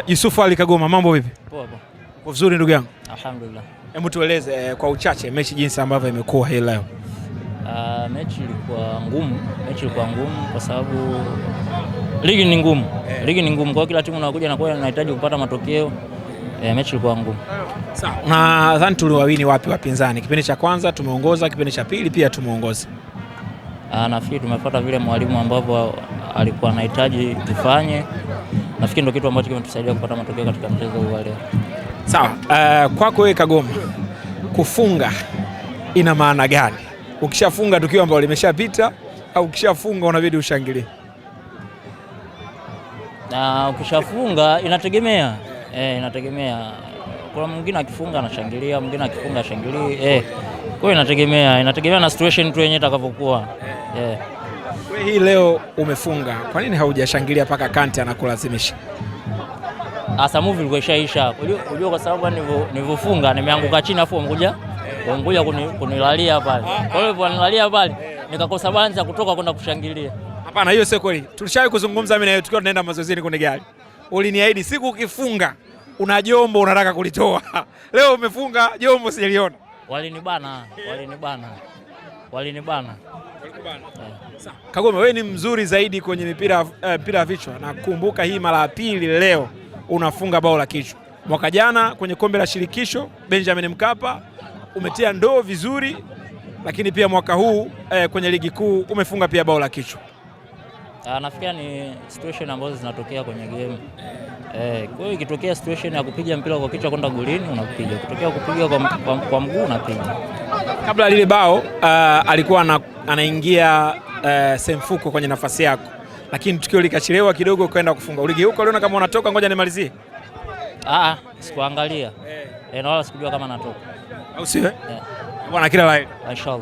Yusufu Ali Kagoma, mambo vipi? Poa poa. Kwa vizuri ndugu yangu. Alhamdulillah. Hebu tueleze kwa uchache mechi jinsi ambavyo imekuwa hii leo. Mechi ilikuwa ngumu kwa sababu ligi ni ngumu. Ligi ni ngumu kwa kila timu inakuja inahitaji kupata matokeo. Mechi ilikuwa ngumu. Sawa. Nadhani tuliwawini wapi wapinzani? Kipindi cha kwanza tumeongoza, kipindi cha pili pia tumeongoza. Nafikiri tumefuata vile mwalimu ambavyo alikuwa anahitaji tufanye. Nafikiri ndio kitu ambacho kimetusaidia kupata matokeo katika mchezo huu leo. Sawa. Kwako wewe Kagoma, kufunga ina maana gani? Ukishafunga tukio ambalo limeshapita au ukishafunga unabidi ushangilie? Ukishafunga inategemea. Inategemea. Kuna mwingine akifunga anashangilia, mwingine akifunga ashangilie. Kwa hiyo inategemea na situation tu yenyewe itakavyokuwa. Wewe hii leo umefunga. Kwa nini haujashangilia paka Kante anakulazimisha? Asa movie ilikuwa ishaisha. Unajua kwa sababu nilivyofunga nimeanguka chini afu ngoja kunilalia pale. Kwa hiyo wanilalia pale nikakosa balance ya kutoka kwenda kushangilia. Hapana, hiyo sio kweli. Tulishawahi kuzungumza mimi na wewe tukiwa tunaenda mazoezini kwenye gari. Uliniahidi siku ukifunga una jombo unataka kulitoa. Leo umefunga jombo sijaliona. Walinibana. Kagoma, wewe ni mzuri zaidi kwenye mpira ya vichwa. Nakumbuka hii mara ya pili leo unafunga bao la kichwa. Mwaka jana kwenye kombe la shirikisho Benjamin Mkapa umetia ndoo vizuri, lakini pia mwaka huu kwenye ligi kuu umefunga pia bao la kichwa. Nafikiri ni situation ambazo zinatokea kwenye game. Kwa hiyo ikitokea situation ya kupiga mpira kwa kichwa kwenda golini unapiga, ikitokea kupiga kwa mguu unapiga. Kabla lile bao alikuwa anaingia Semfuko kwenye nafasi yako, lakini tukio likachelewa kidogo kwenda kufunga. Uligeuka uliona kama unatoka, ngoja nimalizie. Sikuangalia. Na wala sikujua kama natoka. Au sio? Bwana, kila la heri. Inshallah.